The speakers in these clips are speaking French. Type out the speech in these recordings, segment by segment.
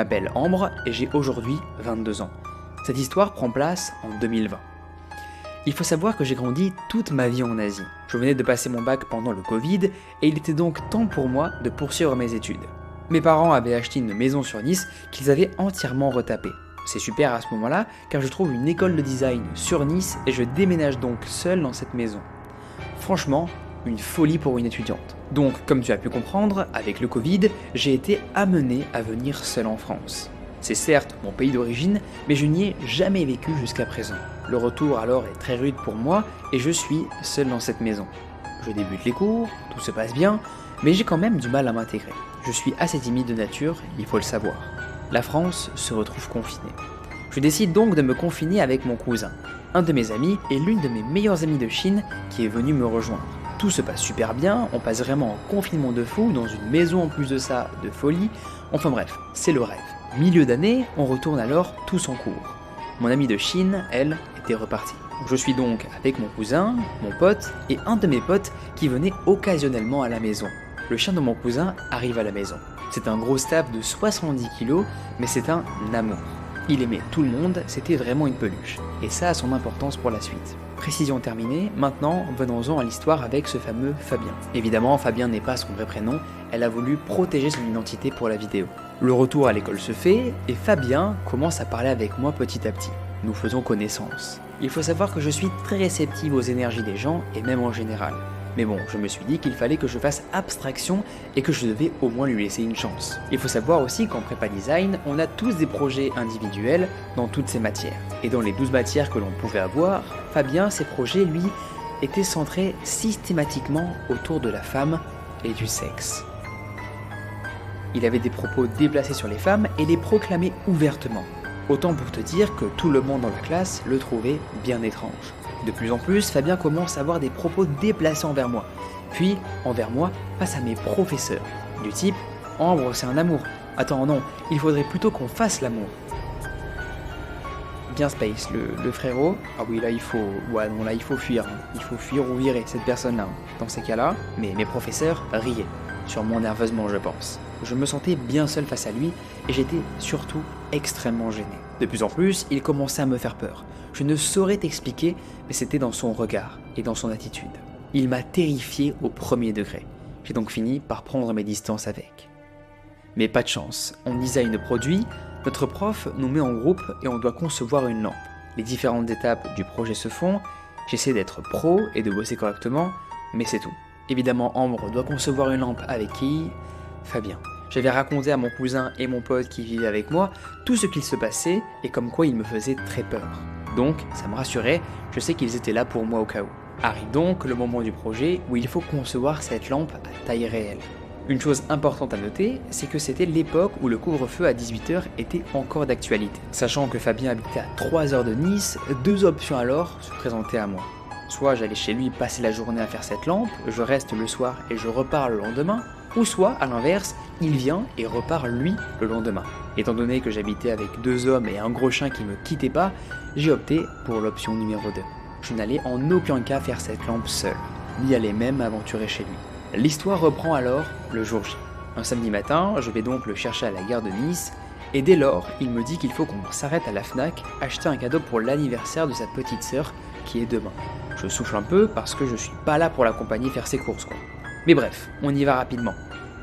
m'appelle Ambre et j'ai aujourd'hui 22 ans. Cette histoire prend place en 2020. Il faut savoir que j'ai grandi toute ma vie en Asie. Je venais de passer mon bac pendant le Covid et il était donc temps pour moi de poursuivre mes études. Mes parents avaient acheté une maison sur Nice qu'ils avaient entièrement retapée. C'est super à ce moment-là car je trouve une école de design sur Nice et je déménage donc seul dans cette maison. Franchement, une folie pour une étudiante. Donc, comme tu as pu comprendre, avec le Covid, j'ai été amené à venir seul en France. C'est certes mon pays d'origine, mais je n'y ai jamais vécu jusqu'à présent. Le retour alors est très rude pour moi et je suis seul dans cette maison. Je débute les cours, tout se passe bien, mais j'ai quand même du mal à m'intégrer. Je suis assez timide de nature, il faut le savoir. La France se retrouve confinée. Je décide donc de me confiner avec mon cousin, un de mes amis et l'une de mes meilleures amies de Chine qui est venue me rejoindre. Tout se passe super bien, on passe vraiment un confinement de fou dans une maison en plus de ça de folie, enfin bref, c'est le rêve. Milieu d'année, on retourne alors tous en cours. Mon amie de Chine, elle, était repartie. Je suis donc avec mon cousin, mon pote et un de mes potes qui venait occasionnellement à la maison. Le chien de mon cousin arrive à la maison. C'est un gros staff de 70 kg, mais c'est un amour. Il aimait tout le monde, c'était vraiment une peluche. Et ça a son importance pour la suite. Précision terminée, maintenant venons-en à l'histoire avec ce fameux Fabien. Évidemment, Fabien n'est pas son vrai prénom, elle a voulu protéger son identité pour la vidéo. Le retour à l'école se fait, et Fabien commence à parler avec moi petit à petit. Nous faisons connaissance. Il faut savoir que je suis très réceptive aux énergies des gens, et même en général. Mais bon, je me suis dit qu'il fallait que je fasse abstraction et que je devais au moins lui laisser une chance. Il faut savoir aussi qu'en prépa design, on a tous des projets individuels dans toutes ces matières. Et dans les 12 matières que l'on pouvait avoir, Fabien, ses projets, lui, étaient centrés systématiquement autour de la femme et du sexe. Il avait des propos déplacés sur les femmes et les proclamait ouvertement. Autant pour te dire que tout le monde dans la classe le trouvait bien étrange. De plus en plus, Fabien commence à avoir des propos déplacés envers moi, puis envers moi face à mes professeurs, du type « Ambre, c'est un amour. Attends, non, il faudrait plutôt qu'on fasse l'amour. » Bien Space, le frérot, ah oui là il faut fuir, il faut fuir ou virer cette personne-là, dans ces cas-là, mais mes professeurs riaient, sûrement nerveusement je pense. Je me sentais bien seul face à lui et j'étais surtout extrêmement gêné. De plus en plus, il commençait à me faire peur. Je ne saurais t'expliquer, mais c'était dans son regard et dans son attitude. Il m'a terrifié au premier degré. J'ai donc fini par prendre mes distances avec. Mais pas de chance, en design de produit, notre prof nous met en groupe et on doit concevoir une lampe. Les différentes étapes du projet se font, j'essaie d'être pro et de bosser correctement, mais c'est tout. Évidemment, Ambre doit concevoir une lampe avec qui ? Fabien. J'avais raconté à mon cousin et mon pote qui vivaient avec moi tout ce qu'il se passait et comme quoi il me faisait très peur. Donc, ça me rassurait, je sais qu'ils étaient là pour moi au cas où. Arrive donc le moment du projet où il faut concevoir cette lampe à taille réelle. Une chose importante à noter, c'est que c'était l'époque où le couvre-feu à 18h était encore d'actualité. Sachant que Fabien habitait à 3 heures de Nice, 2 options alors se présentaient à moi. Soit j'allais chez lui passer la journée à faire cette lampe, je reste le soir et je repars le lendemain, ou soit, à l'inverse, il vient et repart lui le lendemain. Étant donné que j'habitais avec 2 hommes et un gros chien qui me quittait pas, j'ai opté pour l'option numéro 2. Je n'allais en aucun cas faire cette lampe seule, ni aller même m'aventurer chez lui. L'histoire reprend alors le jour J. Un samedi matin, je vais donc le chercher à la gare de Nice, et dès lors, il me dit qu'il faut qu'on s'arrête à la Fnac, acheter un cadeau pour l'anniversaire de sa petite sœur, qui est demain. Je souffle un peu parce que je suis pas là pour l'accompagner faire ses courses quoi. Mais bref, on y va rapidement.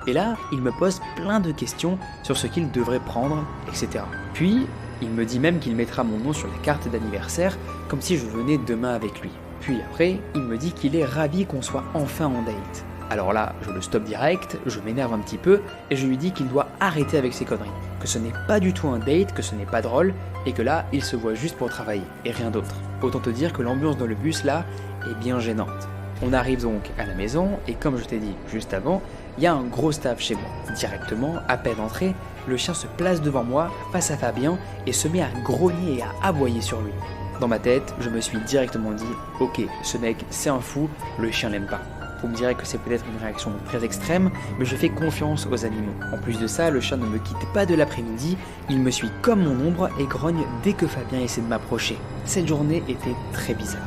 Et là, il me pose plein de questions sur ce qu'il devrait prendre, etc. Puis, il me dit même qu'il mettra mon nom sur la carte d'anniversaire, comme si je venais demain avec lui. Puis après, il me dit qu'il est ravi qu'on soit enfin en date. Alors là, je le stoppe direct, je m'énerve un petit peu, et je lui dis qu'il doit arrêter avec ses conneries. Que ce n'est pas du tout un date, que ce n'est pas drôle, et que là, il se voit juste pour travailler, et rien d'autre. Autant te dire que l'ambiance dans le bus là est bien gênante. On arrive donc à la maison, et comme je t'ai dit juste avant, il y a un gros staff chez moi. Directement, à peine entré, le chien se place devant moi, face à Fabien, et se met à grogner et à aboyer sur lui. Dans ma tête, je me suis directement dit « Ok, ce mec, c'est un fou, le chien l'aime pas ». Vous me direz que c'est peut-être une réaction très extrême, mais je fais confiance aux animaux. En plus de ça, le chat ne me quitte pas de l'après-midi, il me suit comme mon ombre et grogne dès que Fabien essaie de m'approcher. Cette journée était très bizarre.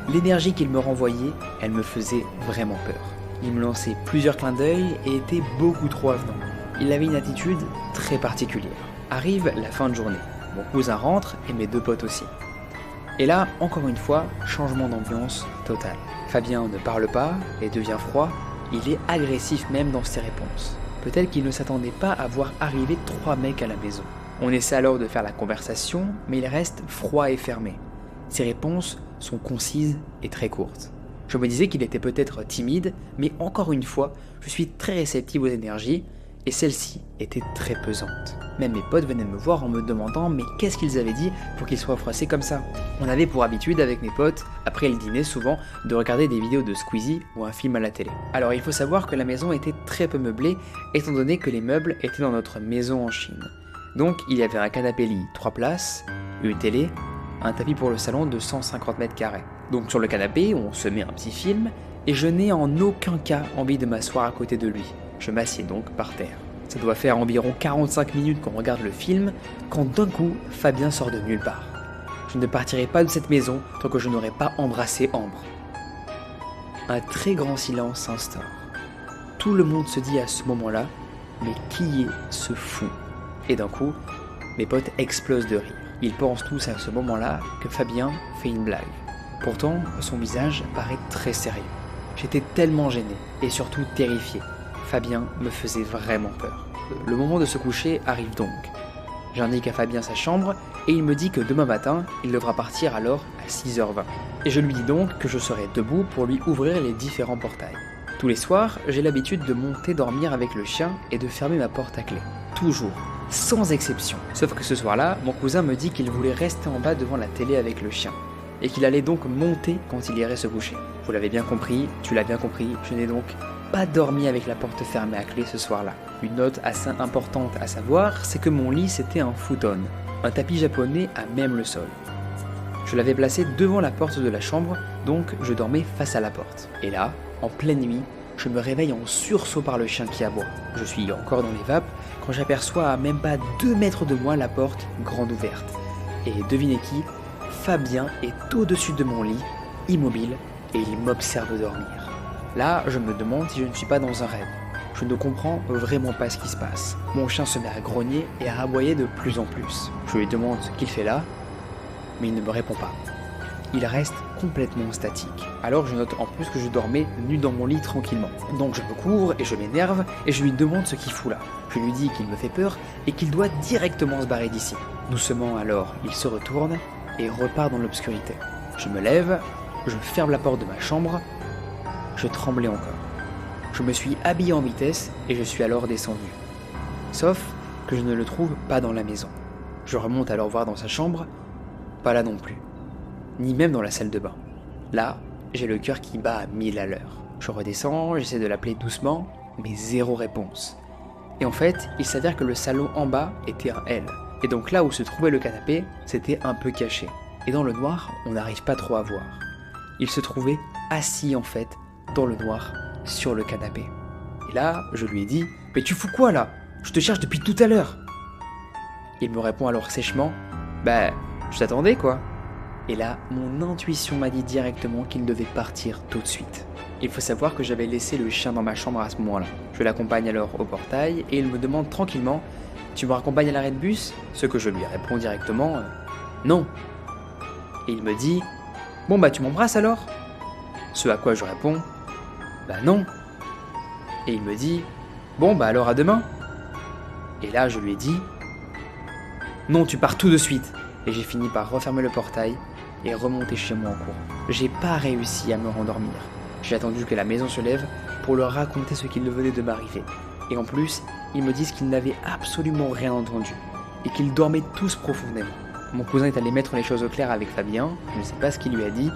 L'énergie qu'il me renvoyait, elle me faisait vraiment peur. Il me lançait plusieurs clins d'œil et était beaucoup trop avenant. Il avait une attitude très particulière. Arrive la fin de journée. Mon cousin rentre et mes 2 potes aussi. Et là, encore une fois, changement d'ambiance total. Fabien ne parle pas et devient froid, il est agressif même dans ses réponses. Peut-être qu'il ne s'attendait pas à voir arriver 3 mecs à la maison. On essaie alors de faire la conversation, mais il reste froid et fermé. Ses réponses sont concises et très courtes. Je me disais qu'il était peut-être timide, mais encore une fois, je suis très réceptif aux énergies, et celle-ci était très pesante. Même mes potes venaient me voir en me demandant mais qu'est-ce qu'ils avaient dit pour qu'ils soient froissés comme ça. On avait pour habitude avec mes potes, après le dîner souvent, de regarder des vidéos de Squeezie ou un film à la télé. Alors il faut savoir que la maison était très peu meublée, étant donné que les meubles étaient dans notre maison en Chine. Donc il y avait un canapé-lit 3 places, une télé, un tapis pour le salon de 150 mètres carrés. Donc sur le canapé, on se met un petit film, et je n'ai en aucun cas envie de m'asseoir à côté de lui. Je m'assieds donc par terre. Ça doit faire environ 45 minutes qu'on regarde le film, quand d'un coup, Fabien sort de nulle part. Je ne partirai pas de cette maison tant que je n'aurai pas embrassé Ambre. Un très grand silence s'instaure. Tout le monde se dit à ce moment-là, mais qui est ce fou? Et d'un coup, mes potes explosent de rire. Ils pensent tous à ce moment-là que Fabien fait une blague. Pourtant, son visage paraît très sérieux. J'étais tellement gêné et surtout terrifié. Fabien me faisait vraiment peur. Le moment de se coucher arrive donc. J'indique à Fabien sa chambre et il me dit que demain matin, il devra partir alors à 6h20. Et je lui dis donc que je serai debout pour lui ouvrir les différents portails. Tous les soirs, j'ai l'habitude de monter dormir avec le chien et de fermer ma porte à clé. Toujours, sans exception. Sauf que ce soir-là, mon cousin me dit qu'il voulait rester en bas devant la télé avec le chien. Et qu'il allait donc monter quand il irait se coucher. Vous l'avez bien compris, tu l'as bien compris, je n'ai donc pas dormi avec la porte fermée à clé ce soir-là. Une note assez importante à savoir, c'est que mon lit c'était un futon, un tapis japonais à même le sol. Je l'avais placé devant la porte de la chambre, donc je dormais face à la porte. Et là, en pleine nuit, je me réveille en sursaut par le chien qui aboie. Je suis encore dans les vapes quand j'aperçois à même pas 2 mètres de moi la porte grande ouverte. Et devinez qui? Fabien est au-dessus de mon lit, immobile, et il m'observe dormir. Là, je me demande si je ne suis pas dans un rêve. Je ne comprends vraiment pas ce qui se passe. Mon chien se met à grogner et à aboyer de plus en plus. Je lui demande ce qu'il fait là, mais il ne me répond pas. Il reste complètement statique. Alors je note en plus que je dormais nu dans mon lit tranquillement. Donc je me couvre et je m'énerve et je lui demande ce qu'il fout là. Je lui dis qu'il me fait peur et qu'il doit directement se barrer d'ici. Doucement alors, il se retourne et repart dans l'obscurité. Je me lève, je ferme la porte de ma chambre. Je tremblais encore. Je me suis habillé en vitesse et je suis alors descendu. Sauf que je ne le trouve pas dans la maison. Je remonte alors voir dans sa chambre, pas là non plus. Ni même dans la salle de bain. Là, j'ai le cœur qui bat à 1000 à l'heure. Je redescends, j'essaie de l'appeler doucement, mais zéro réponse. Et en fait, il s'avère que le salon en bas était un L. Et donc là où se trouvait le canapé, c'était un peu caché. Et dans le noir, on n'arrive pas trop à voir. Il se trouvait assis en fait, dans le noir, sur le canapé. Et là, je lui ai dit « Mais tu fous quoi là? Je te cherche depuis tout à l'heure !» Il me répond alors sèchement « Bah, je t'attendais quoi !» Et là, mon intuition m'a dit directement qu'il devait partir tout de suite. Il faut savoir que j'avais laissé le chien dans ma chambre à ce moment-là. Je l'accompagne alors au portail et il me demande tranquillement « Tu me raccompagnes à l'arrêt de bus ?» Ce que je lui réponds directement « Non !» Et il me dit « Bon bah tu m'embrasses alors ?» Ce à quoi je réponds « Bah non !» Et il me dit « Bon bah alors à demain !» Et là je lui ai dit « Non, tu pars tout de suite !» Et j'ai fini par refermer le portail et remonter chez moi en courant. J'ai pas réussi à me rendormir. J'ai attendu que la maison se lève pour leur raconter ce qu'il venait de m'arriver. Et en plus, ils me disent qu'ils n'avaient absolument rien entendu et qu'ils dormaient tous profondément. Mon cousin est allé mettre les choses au clair avec Fabien, je ne sais pas ce qu'il lui a dit,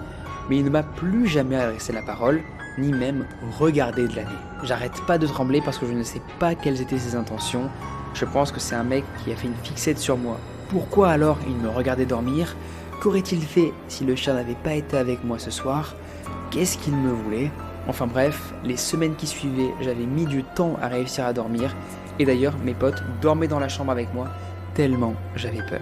mais il ne m'a plus jamais adressé la parole, ni même regardé de la nez. J'arrête pas de trembler parce que je ne sais pas quelles étaient ses intentions. Je pense que c'est un mec qui a fait une fixette sur moi. Pourquoi alors il me regardait dormir? Qu'aurait-il fait si le chien n'avait pas été avec moi ce soir? Qu'est-ce qu'il me voulait? Enfin bref, les semaines qui suivaient, j'avais mis du temps à réussir à dormir. Et d'ailleurs, mes potes dormaient dans la chambre avec moi, tellement j'avais peur.